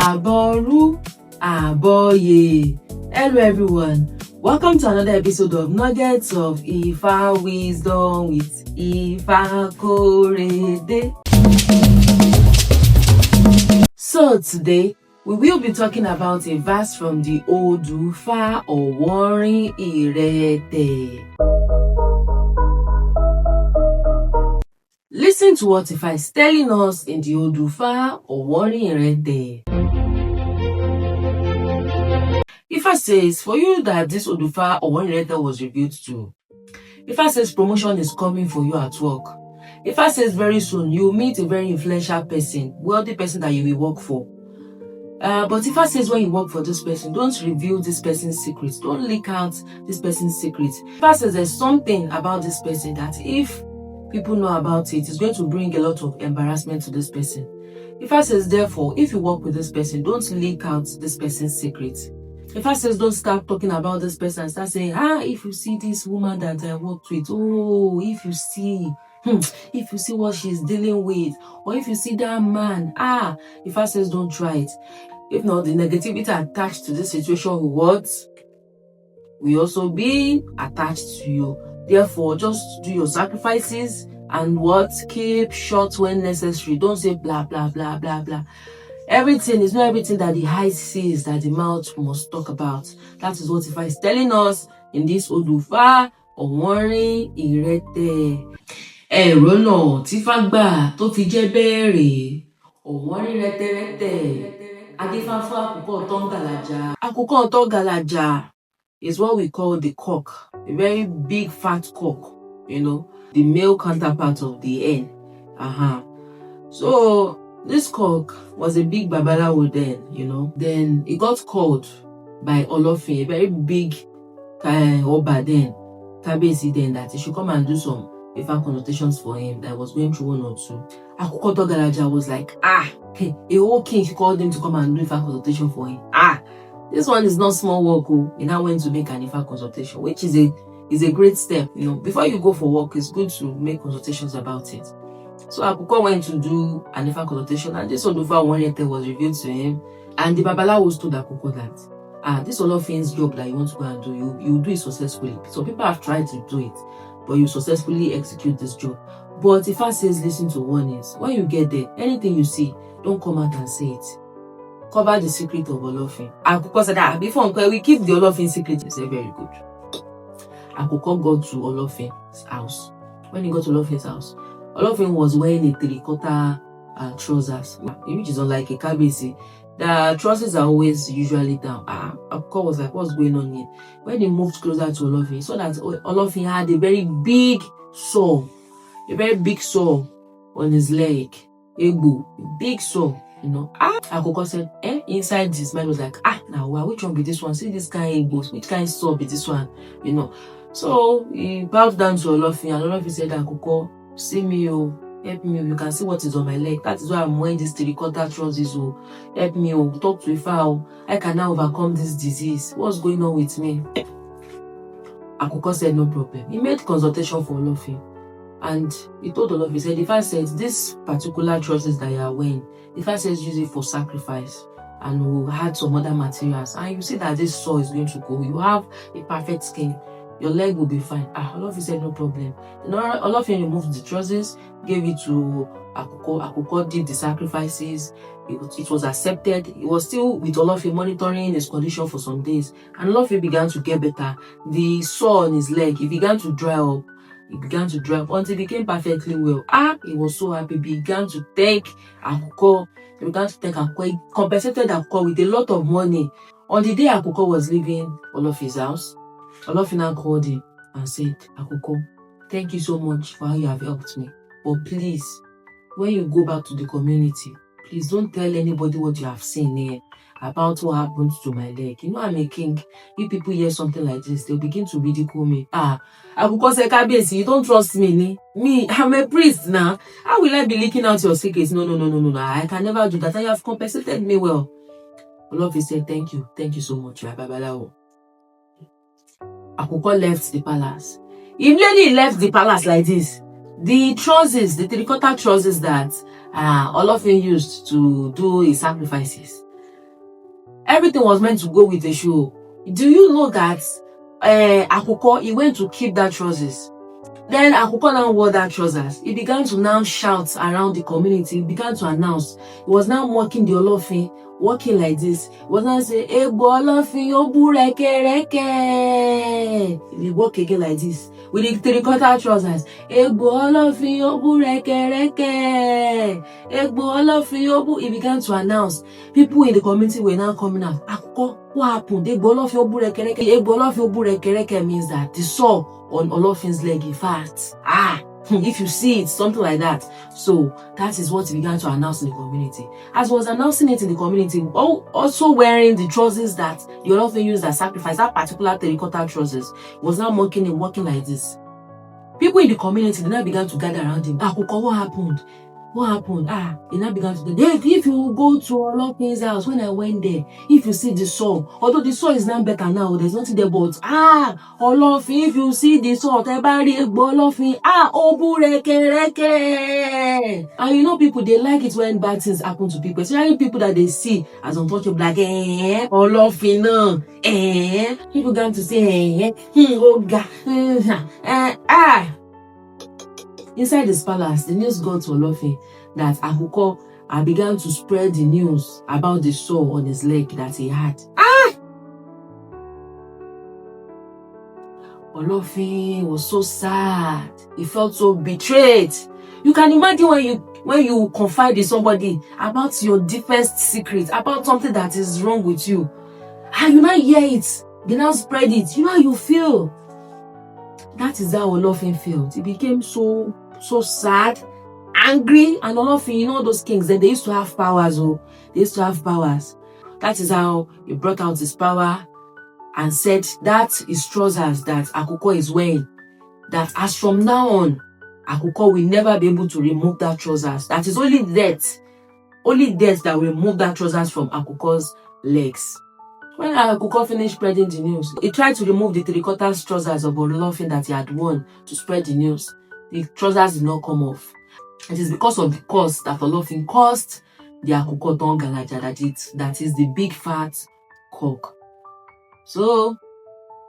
Aboru, Aboye. Hello everyone. Welcome to another episode of Nuggets of Ifa Wisdom with Fakorede. So today, we will be talking about a verse from the Odu Ifa Owonrin Irete. Listen to what Ifa is telling us in the Odu Ifa Owonrin Irete. Ifa says, for you that this Odu Ifa Owonrin Irete was revealed to, Ifa says promotion is coming for you at work. Ifa says very soon you'll meet a very influential person, wealthy person that you will work for. But Ifa says when you work for this person, don't reveal this person's secrets. Don't leak out this person's secrets. Ifa says there's something about this person that if people know about it, it's going to bring a lot of embarrassment to this person. Ifa says, therefore, if you work with this person, don't leak out this person's secrets. Ifa says, don't start talking about this person and start saying, if you see this woman that I worked with, if you see what she's dealing with, or if you see that man, Ifa says, don't try it. If not, the negativity attached to this situation will also be attached to you. Therefore, just do your sacrifices and keep short when necessary. Don't say blah, blah, blah, blah, blah. Everything is not everything that the eye sees that the mouth must talk about. That is what Ifa is telling us in this Odu Ifa Owonrin Irete. Ẹ̀rọ náà tí Ifá gbà tó fi jẹ́ bẹ́ẹ̀rẹ̀. Owonrin rẹ́tẹ́rẹ́tẹ́. Adífá fún àkùkọ tó ń gàlàjà. Àkùkọ tó ń gàlàjà is what we call the cock. A very big fat cock, the male counterpart of the hen. So this cock was a big babalawo then, Then it got called by Olofin, a very big Oba then, Kabesi then, that he should come and do some Ifa connotations for him that was going through 1 or 2. Àkùkọ tó gàlàjà was like, a whole king called him to come and do Ifa consultation for him. This one is not small work. He now went to make an Ifa consultation, which is a great step. Before you go for work, it's good to make consultations about it. So Àkùkọ went to do an Ifa consultation, and this Odu Ifa Owonrin Irete was revealed to him. And the Babalawo told Àkùkọ that, this Olofin's job that you want to go and do, you do it successfully. So people have tried to do it, but you successfully execute this job. But Ifa says, listen to warnings. When you get there, anything you see, don't come out and say it. Cover the secret of Olofin. Àkùkọ said, before we keep the Olofin secret. He said, very good. Àkùkọ got to Olofin's house. When he got to Olofin's house, Olofin was wearing a three-quarter trousers, which is unlike a kabesi. The trousers are always usually down. Àkùkọ was like, what's going on here? When he moved closer to Olofin, he saw that Olofin had a very big sore on his leg. A big sore. Àkùkọ said, inside his mind was like, now which one be this one? See this kind of which kind of sore be this one? So he bowed down to Olofin, and Olofin said, Àkùkọ, see me, help me, you can see what is on my leg. That is why I'm wearing this three-quarter trousers. Help me, talk to Ifa. I can now overcome this disease. What's going on with me? Àkùkọ said, no problem. He made consultation for Olofin. And he told Olofin, he said, Ifa said, this particular trousers that you are wearing, Ifa says use it for sacrifice. And we'll add some other materials. And you see that this sore is going to go. You have a perfect skin. Your leg will be fine. Olofin said, no problem. Then Olofin removed the trousers, gave it to Àkùkọ. Àkùkọ did the sacrifices. It was accepted. He was still with Olofin monitoring his condition for some days. And Olofin began to get better. The sore on his leg, it began to dry up. Until he became perfectly well. He was so happy. He began to thank Àkùkọ. He compensated Àkùkọ with a lot of money. On the day Àkùkọ was leaving Olofin's house, Olofin now called him and said, Àkùkọ, thank you so much for how you have helped me. But please, when you go back to the community, please don't tell anybody what you have seen here about what happened to my leg. I'm a king. If people hear something like this, they'll begin to ridicule me. Àkùkọ said, Kabiyesi, you don't trust me, Me, I'm a priest now. How will I be leaking out your secrets? No. I can never do that. You have compensated me well. Olofin said, thank you. Thank you so much, Babalawo. Àkùkọ left the palace. Immediately he left the palace like this. The trousers, the three-quarter trousers that Olofin used to do his sacrifices, Everything was meant to go with the show. Do you know that Akoko, he went to keep that trousers? Then Akoko now wore that trousers. He began to now shout around the community. He began to announce. He was now mocking the Olofin, walking like this. He was now saying, Egbo Olofin, Obu Reke. He walk again like this with the three-quarter trousers. Egbo Olofin, Obu Reke. Egbo Olofin, Obu. He began to announce. People in the community were now coming out. Akoko, what happened? Egbo Olofin, Obu Reke. Egbo Olofin, Obu Reke means that the saw on Olofin's leg, in fact, if you see it, something like that. So that is what he began to announce in the community. As he was announcing it in the community, also wearing the trousers that the Olofin used as sacrifice, that particular terracotta trousers, was now mocking him, walking like this. People in the community, they now began to gather around him. Akoko, what happened? What happened? He now began to say, if you go to Olofin's house, when I went there, if you see the saw, although the saw is now better now, there's nothing there, but Olofin, if you see the saw, Olofin, Obu Reke. And you know, people, they like it when bad things happen to people, especially people that they see as untouchable, like, Olofin, people began to say, oh God, Inside this palace, the news got to Olofin that Akoko began to spread the news about the sore on his leg that he had. Olofin was so sad. He felt so betrayed. You can imagine when you confide in somebody about your deepest secret, about something that is wrong with you. You now hear it, they now spread it. You know how you feel. That is how Olofin felt. He became so sad, angry, and Olofin, you know those kings, they used to have powers. They used to have powers. That is how he brought out his power and said that his trousers that Akoko is wearing, that as from now on, Akoko will never be able to remove that trousers. That is only death that will remove that trousers from Akoko's legs. When Akoko finished spreading the news, he tried to remove the three-quarter trousers of Olofin that he had worn to spread the news. The trousers did not come off. It is because of the curse that Olofin caused the Akoko Galaja, that is the big fat cock. So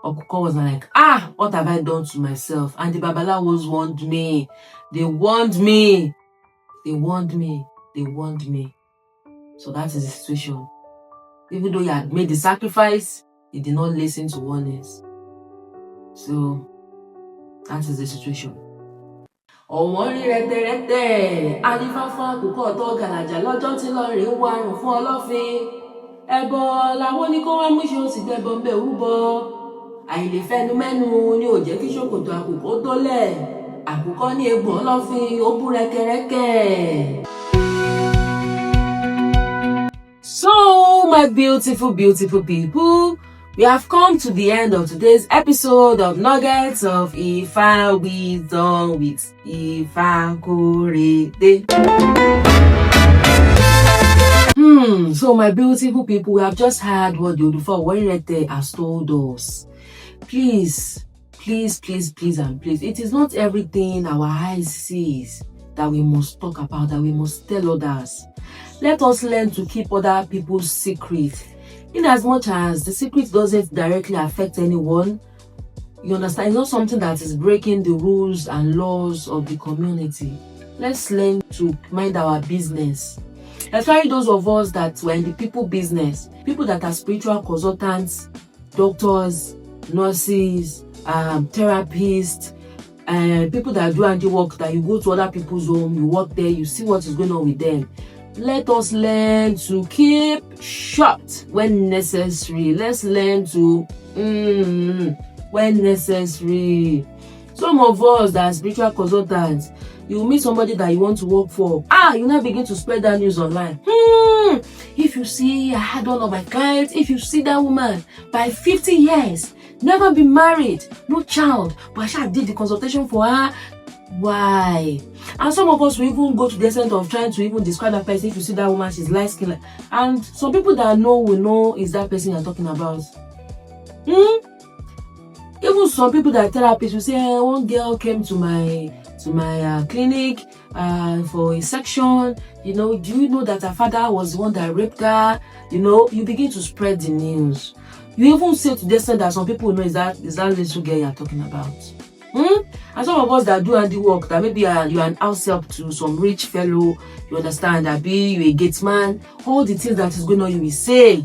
Akoko was like, what have I done to myself? And the Babalawos warned me. They warned me. So that is the situation. Even though he had made the sacrifice, he did not listen to warnings. So that is the situation. Owonrin Irete, Iyanifa fún Akoko tó gàlàjà lọ́jọ́ tí lọ́rin wárùn fún Olofin. Ẹbọ làwọn ní kó wá mú ṣe ó sì gbẹbọ ń bẹ rúbọ. Àìlèfẹnu mẹ́nu ni ò jẹ́ kí ṣòkòtò Akoko tó lẹ̀. Akoko ní egbò Olofin ó bú rẹ́kẹ́rẹ́kẹ́. So, my beautiful people, we have come to the end of today's episode of Nuggets of Ifa Wisdom with Fakorede. So, my beautiful people, we have just heard what the Odu Ifa Owonrin Irete has told us. Please, and please, it is not everything our eyes sees that we must talk about, that we must tell others. Let us learn to keep other people's secrets. In as much as the secret doesn't directly affect anyone, you understand, it's not something that is breaking the rules and laws of the community. Let's learn to mind our business. Especially those of us that were in the people business, people that are spiritual consultants, doctors, nurses, therapists, people that do handy work, that you go to other people's home, you work there, you see what is going on with them. Let us learn to keep shut when necessary. Let's learn to when necessary. Some of us that are spiritual consultants, you meet somebody that you want to work for. You now begin to spread that news online. If you see, I had one of my clients, if you see that woman by 50 years, never been married, no child, but I did the consultation for her. Why? And some of us will even go to the extent of trying to even describe that person. If you see that woman, she's light skinned. And some people that know will know is that person you're talking about. Even Even some people that are therapists will say, one girl came to my clinic for a section. Do you know that her father was the one that raped her? You begin to spread the news. You even say to the extent that some people know is that little girl you're talking about. And some of us that do handiwork, that maybe you're an house help to some rich fellow, you understand, that you're a gate man, all the things that is going on, you will say,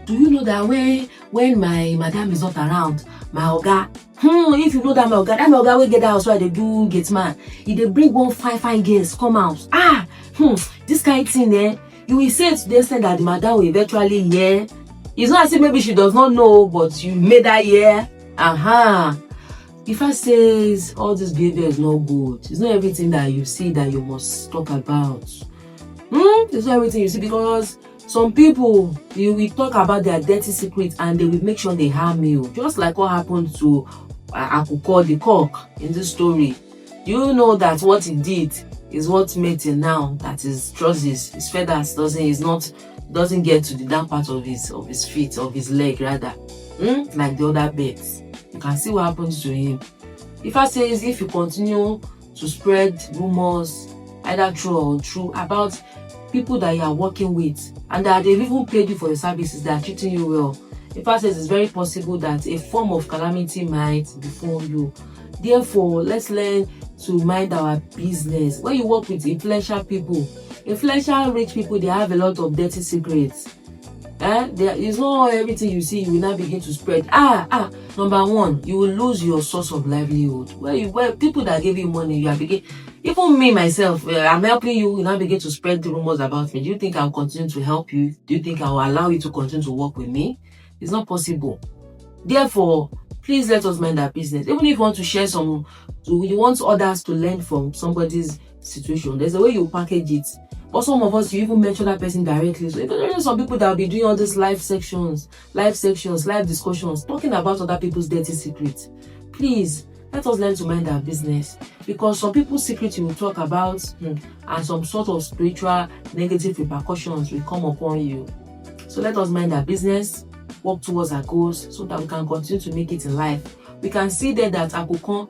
do you know that when my madam is not around, my oga, if you know that my oga will get that house where they do gate man, if they bring one fine girls come out, this kind of thing, you will say to the extent that the madam will eventually hear. It's not as if maybe she does not know, but you made her hear. Ifa says all this behavior is not good. It's not everything that you see that you must talk about. It's not everything you see, because some people, you will talk about their dirty secrets and they will make sure they harm you. Just like what happened to Akuko the cock in this story. You know that what he did is what made him now that his trousers, his feathers doesn't get to the down part of his feet, of his leg rather. Like the other birds. You can see what happens to him. Ifa says if you continue to spread rumors, either true or untrue, about people that you are working with and that they've even paid you for your services, they are treating you well, Ifa says it's very possible that a form of calamity might befall you. Therefore, let's learn to mind our business. When you work with influential people, influential rich people, they have a lot of dirty secrets. There is not everything you see you will now begin to spread. Number one, you will lose your source of livelihood. Where people that give you money, you are beginning. Even me myself, I'm helping you. You now begin to spread the rumors about me. Do you think I'll continue to help you? Do you think I will allow you to continue to work with me? It's not possible. Therefore, please let us mind our business. Even if you want to share you want others to learn from somebody's situation, there's a way you package it. But some of us, you even mention that person directly. So there are some people that will be doing all these live discussions, talking about other people's dirty secrets. Please, let us learn to mind our business. Because some people's secrets you will talk about, and some sort of spiritual negative repercussions will come upon you. So let us mind our business, work towards our goals, so that we can continue to make it in life. We can see there that Akuko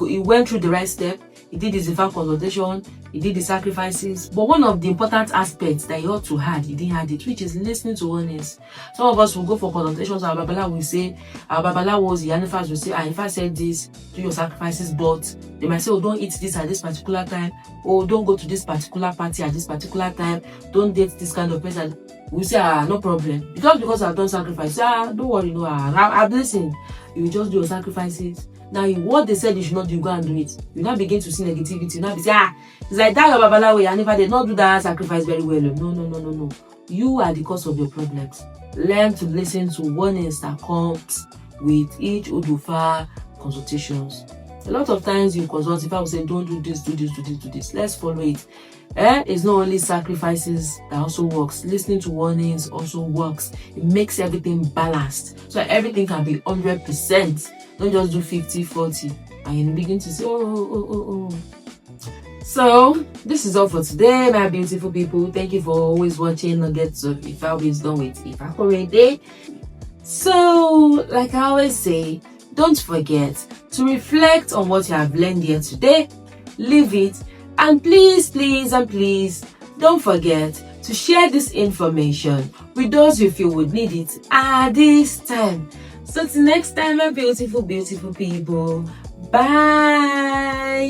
he went through the right step. He did his Ifa consultation, he did the sacrifices. But one of the important aspects that he ought to have, he didn't have it, which is listening to warnings. Some of us will go for consultations, our Babala will say, our Babala was, Iyanifa will say, if I said this, do your sacrifices, but they might say, don't eat this at this particular time, don't go to this particular party at this particular time, don't date this kind of person. We say, no problem. Because I've done sacrifice, don't worry, no, I've listened. You will just do your sacrifices. Now, what they said you should not do, you go and do it. You now begin to see negativity. You now be say, it's like that your Babalawo, Iyanifa did not do that sacrifice very well. No. You are the cause of your problems. Learn to listen to warnings that comes with each Odu Ifa consultations. A lot of times you consult, if I will say, don't do this, do this, do this, do this. Let's follow it. It's not only sacrifices that also works. Listening to warnings also works. It makes everything balanced. So everything can be 100%. Don't just do 50, 40. And you begin to say, oh. So, this is all for today, my beautiful people. Thank you for always watching Nuggets of Ifa Wisdom with Fakorede. So, like I always say, don't forget to reflect on what you have learned here today. Leave it. And please, don't forget to share this information with those you feel would need it at this time. So till next time, my beautiful people. Bye.